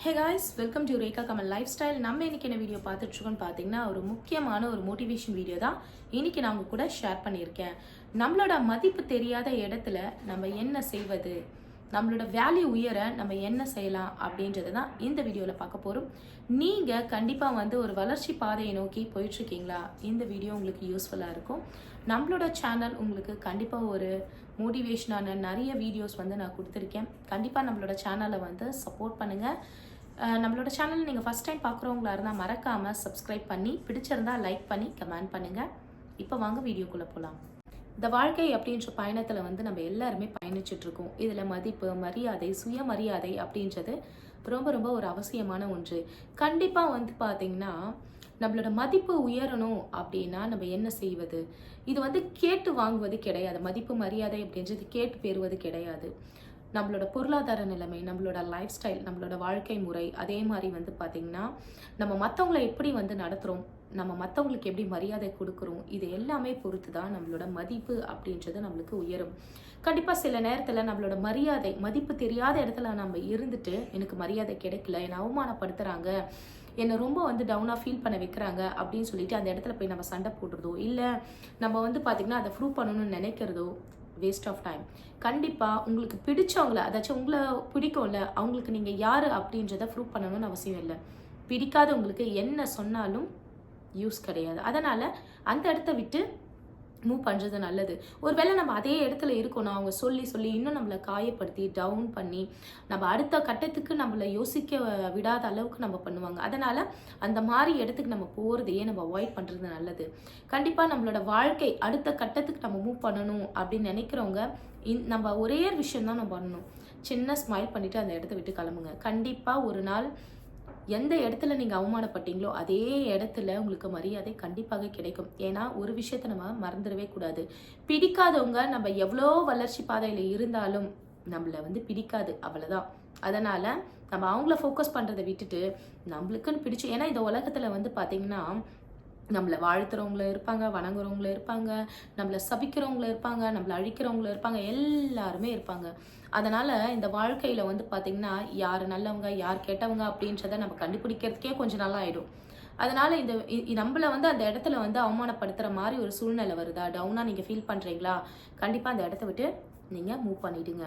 Hey guys, welcome to Rekha Kamal life style. நம்ம இன்னைக்கு என்ன வீடியோ பார்த்துட்ருக்கோன்னு பார்த்தீங்கன்னா, ஒரு முக்கியமான ஒரு மோட்டிவேஷன் வீடியோ தான் இன்னைக்கு நான் உங்க கூட ஷேர் பண்ணியிருக்கேன். நம்மளோட மதிப்பு தெரியாத இடத்துல நம்ம என்ன செய்வது, நம்மளோட வேல்யூ உயர நம்ம என்ன செய்யலாம் அப்படின்றது தான் இந்த வீடியோவில் பார்க்க போகிறோம். நீங்கள் கண்டிப்பாக ஒரு வளர்ச்சி பாதையை நோக்கி போயிட்டுருக்கீங்களா? இந்த வீடியோ உங்களுக்கு யூஸ்ஃபுல்லாக இருக்கும். நம்மளோட சேனல் உங்களுக்கு கண்டிப்பாக ஒரு மோட்டிவேஷனான நிறைய வீடியோஸ் நான் கொடுத்துருக்கேன். கண்டிப்பாக நம்மளோட சேனலை சப்போர்ட் பண்ணுங்கள். நம்மளோட சேனல் நீங்கள் ஃபஸ்ட் டைம் பார்க்குறவங்களா இருந்தால் மறக்காமல் சப்ஸ்கிரைப் பண்ணி, பிடிச்சிருந்தா லைக் பண்ணி கமெண்ட் பண்ணுங்கள். இப்போ வாங்க வீடியோக்குள்ளே போகலாம். இந்த வாழ்க்கை அப்படின்ற பயணத்தில் நம்ம எல்லாருமே பயணிச்சுட்ருக்கோம். இதில் மதிப்பு, மரியாதை, சுயமரியாதை அப்படின்றது ரொம்ப ரொம்ப ஒரு அவசியமான ஒன்று. கண்டிப்பாக பார்த்தீங்கன்னா நம்மளோட மதிப்பு உயரணும் அப்படின்னா நம்ம என்ன செய்வது? இது கேட்டு வாங்குவது கிடையாது. மதிப்பு மரியாதை அப்படின்றது கேட்டு பெறுவது கிடையாது. நம்மளோட பொருளாதார நிலைமை, நம்மளோட லைஃப் ஸ்டைல், நம்மளோட வாழ்க்கை முறை, அதே மாதிரி பார்த்தீங்கன்னா நம்ம மற்றவங்களை எப்படி நடத்துகிறோம், நம்ம மற்றவங்களுக்கு எப்படி மரியாதை கொடுக்குறோம், இது எல்லாமே பொறுத்து தான் நம்மளோட மதிப்பு அப்படின்றது நம்மளுக்கு உயரும். கண்டிப்பாக சில நேரத்தில் நம்மளோட மரியாதை, மதிப்பு தெரியாத இடத்துல நம்ம இருந்துட்டு எனக்கு மரியாதை கிடைக்கல, என்னை அவமானப்படுத்துகிறாங்க, என்னை ரொம்ப டவுனாக ஃபீல் பண்ண வைக்கிறாங்க அப்படின்னு சொல்லிட்டு அந்த இடத்துல போய் நம்ம சண்டை போடுறதோ, இல்லை நம்ம பார்த்திங்கன்னா அதை ப்ரூவ் பண்ணணும்னு நினைக்கிறதோ வேஸ்ட் ஆஃப் டைம். கண்டிப்பாக உங்களுக்கு பிடிச்சவங்கள, அதாச்சும் உங்களை பிடிக்கும்ல, அவங்களுக்கு நீங்கள் யார் அப்படின்றத ப்ரூவ் பண்ணணும்னு அவசியம் இல்லை. பிடிக்காதவங்களுக்கு என்ன சொன்னாலும் யூஸ் கிடையாது. அதனால் அந்த இடத்த விட்டு மூவ் பண்ணுறது நல்லது. ஒருவேளை நம்ம அதே இடத்துல இருக்கணும், அவங்க சொல்லி சொல்லி இன்னும் நம்மளை காயப்படுத்தி டவுன் பண்ணி நம்ம அடுத்த கட்டத்துக்கு நம்மளை யோசிக்க விடாத அளவுக்கு நம்ம பண்ணுவாங்க. அதனால் அந்த மாதிரி இடத்துக்கு நம்ம போகிறதையே நம்ம அவாய்ட் பண்ணுறது நல்லது. கண்டிப்பாக நம்மளோட வாழ்க்கை அடுத்த கட்டத்துக்கு நம்ம மூவ் பண்ணணும் அப்படின்னு நினைக்கிறவங்க நம்ம ஒரே விஷயம் தான் நம்ம பண்ணணும். சின்ன ஸ்மைல் பண்ணிவிட்டு அந்த இடத்த விட்டு கிளம்புங்க. கண்டிப்பாக ஒரு நாள் எந்த இடத்துல நீங்கள் அவமானப்பட்டீங்களோ அதே இடத்துல உங்களுக்கு மரியாதை கண்டிப்பாக கிடைக்கும். ஏன்னா ஒரு விஷயத்த நம்ம மறந்துடவே கூடாது. பிடிக்காதவங்க நம்ம எவ்வளோ வளர்ச்சி பாதையில் இருந்தாலும் நம்மளை பிடிக்காது, அவ்வளோதான். அதனால் நம்ம அவங்கள ஃபோக்கஸ் பண்ணுறதை விட்டுட்டு நம்மளுக்குன்னு பிடிச்சி, ஏன்னா இந்த உலகத்தில் பார்த்தீங்கன்னா நம்மளை வாழ்த்துறவங்களும் இருப்பாங்க, வணங்குறவங்களும் இருப்பாங்க, நம்மளை சபிக்கிறவங்களும் இருப்பாங்க, நம்மளை அழிக்கிறவங்களும் இருப்பாங்க, எல்லாருமே இருப்பாங்க. அதனால் இந்த வாழ்க்கையில் பார்த்திங்கன்னா யார் நல்லவங்க யார் கெட்டவங்க அப்படின்றத நம்ம கண்டுபிடிக்கிறதுக்கே கொஞ்சம் நல்லா ஆகிடும். அதனால் இந்த நம்மளை அந்த இடத்துல அவமானப்படுத்துகிற மாதிரி ஒரு சூழ்நிலை வருதா, டவுனாக நீங்கள் ஃபீல் பண்ணுறீங்களா, கண்டிப்பாக அந்த இடத்த விட்டு நீங்கள் மூவ் பண்ணிவிடுங்க.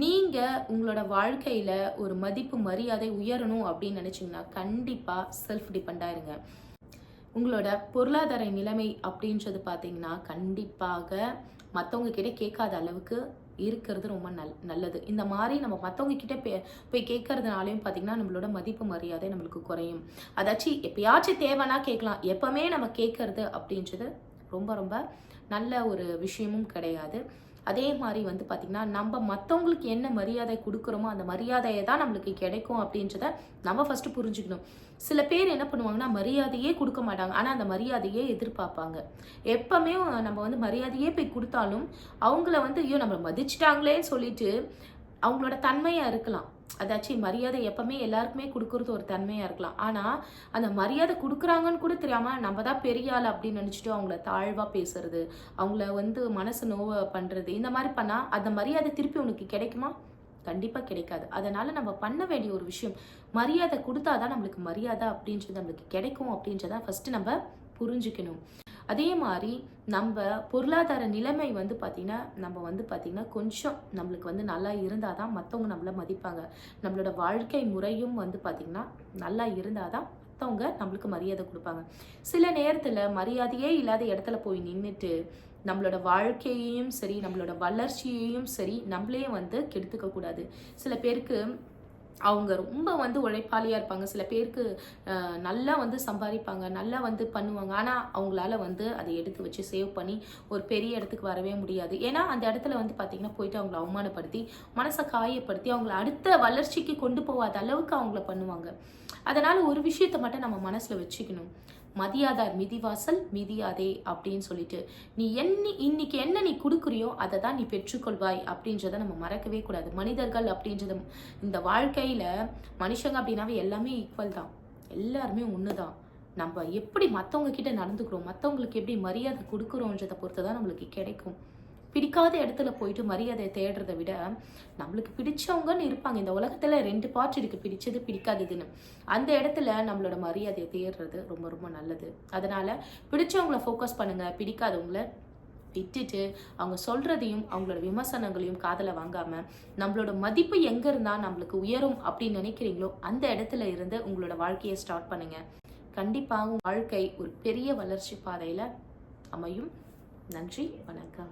நீங்கள் உங்களோட வாழ்க்கையில் ஒரு மதிப்பு மரியாதை உயரணும் அப்படின்னு நினச்சிங்கன்னா கண்டிப்பாக செல்ஃப் டிபெண்டாக இருங்க. உங்களோட பொருளாதார நிலைமை அப்படின்றது பார்த்தீங்கன்னா கண்டிப்பாக மற்றவங்க கிட்ட கேட்காத அளவுக்கு இருக்கிறது ரொம்ப நல்லது. இந்த மாதிரி நம்ம மற்றவங்க கிட்ட போய் கேட்கறதுனாலையும் பார்த்தீங்கன்னா நம்மளோட மதிப்பு மரியாதை நம்மளுக்கு குறையும். அதாச்சும் எப்பயாச்சும் தேவைன்னா கேட்கலாம், எப்பவுமே நம்ம கேட்கறது அப்படின்றது ரொம்ப ரொம்ப நல்ல ஒரு விஷயமும் கிடையாது. அதே மாதிரி பார்த்திங்கன்னா நம்ம மற்றவங்களுக்கு என்ன மரியாதை கொடுக்குறோமோ அந்த மரியாதையை தான் நம்மளுக்கு கிடைக்கும் அப்படின்றத நம்ம ஃபஸ்ட்டு புரிஞ்சுக்கணும். சில பேர் என்ன பண்ணுவாங்கன்னா மரியாதையே கொடுக்க மாட்டாங்க, ஆனால் அந்த மரியாதையே எதிர்பார்ப்பாங்க. எப்பவுமே நம்ம மரியாதையே போய் கொடுத்தாலும் அவங்கள ஐயோ நம்மளை மதிச்சிட்டாங்களேன்னு சொல்லிட்டு அவங்களோட தன்மையாக இருக்கலாம். அதாச்சும் மரியாதை எப்பவுமே எல்லாருக்குமே கொடுக்கறது ஒரு தன்மையாக இருக்கலாம். ஆனால் அந்த மரியாதை கொடுக்குறாங்கன்னு கூட தெரியாமல் நம்ம தான் பெரிய ஆள் அப்படின்னு நினச்சிட்டு அவங்கள தாழ்வாக பேசுறது, அவங்கள மனசு நோவை பண்ணுறது, இந்த மாதிரி பண்ணால் அந்த மரியாதை திருப்பி உனக்கு கிடைக்குமா? கண்டிப்பாக கிடைக்காது. அதனால் நம்ம பண்ண வேண்டிய ஒரு விஷயம், மரியாதை கொடுத்தாதான் நம்மளுக்கு மரியாதை அப்படின்றது நம்மளுக்கு கிடைக்கும் அப்படின்றத ஃபஸ்ட்டு நம்ம புரிஞ்சுக்கணும். அதே மாதிரி நம்ம பொருளாதார நிலைமை பார்த்திங்கன்னா நம்ம பார்த்திங்கன்னா கொஞ்சம் நம்மளுக்கு நல்லா இருந்தால் தான் மற்றவங்க நம்மளை மதிப்பாங்க. நம்மளோட வாழ்க்கை முறையும் பார்த்திங்கன்னா நல்லா இருந்தால் தான் மற்றவங்க நம்மளுக்கு மரியாதை கொடுப்பாங்க. சில நேரத்தில் மரியாதையே இல்லாத இடத்துல போய் நின்றுட்டு நம்மளோட வாழ்க்கையையும் சரி நம்மளோட வளர்ச்சியையும் சரி நம்மளே கெடுத்துக்க கூடாது. சில பேருக்கு அவங்க ரொம்ப உழைப்பாளியாக இருப்பாங்க, சில பேருக்கு நல்லா சம்பாதிப்பாங்க, நல்லா பண்ணுவாங்க, ஆனால் அவங்களால அதை எடுத்து வச்சு சேவ் பண்ணி ஒரு பெரிய இடத்துக்கு வரவே முடியாது. ஏன்னா அந்த இடத்துல பார்த்திங்கன்னா போயிட்டு அவங்கள அவமானப்படுத்தி மனசை காயப்படுத்தி அவங்கள அடுத்த வளர்ச்சிக்கு கொண்டு போகாத அளவுக்கு அவங்கள பண்ணுவாங்க. அதனால் ஒரு விஷயத்தை மட்டும் நம்ம மனசில் வச்சுக்கணும், மதியாதார் மிதிவாசல் மிதியாதே அப்படின்னு சொல்லிட்டு நீ இன்னைக்கு என்ன நீ கொடுக்குறியோ அதை தான் நீ பெற்றுக்கொள்வாய் அப்படின்றத நம்ம மறக்கவே கூடாது. மனிதர்கள் அப்படின்றது இந்த வாழ்க்கையில மனுஷங்க அப்படின்னாவே எல்லாமே ஈக்குவல் தான், எல்லாருமே ஒன்று தான். நம்ம எப்படி மற்றவங்க கிட்ட நடந்துக்கிறோம், மற்றவங்களுக்கு எப்படி மரியாதை கொடுக்குறோன்றதை பொறுத்து தான் நம்மளுக்கு கிடைக்கும். பிடிக்காத இடத்துல போயிட்டு மரியாதையை தேடுறதை விட நம்மளுக்கு பிடிச்சவங்கன்னு இருப்பாங்க. இந்த உலகத்துல 2 பார்ட் இருக்கு, பிடிச்சது பிடிக்காததுன்னு. அந்த இடத்துல நம்மளோட மரியாதையை தேடுறது ரொம்ப ரொம்ப நல்லது. அதனால பிடிச்சவங்கள ஃபோக்கஸ் பண்ணுங்க, பிடிக்காதவங்கள விட்டுட்டு அவங்க சொல்றதையும் அவங்களோட விமர்சனங்களையும் காதல வாங்காம நம்மளோட மதிப்பு எங்க இருந்தா நம்மளுக்கு உயரும் அப்படின்னு நினைக்கிறீங்களோ அந்த இடத்துல இருந்து உங்களோட வாழ்க்கையை ஸ்டார்ட் பண்ணுங்க. கண்டிப்பா உங்க வாழ்க்கை ஒரு பெரிய வளர்ச்சி பாதையில அமையும். நன்றி, வணக்கம்.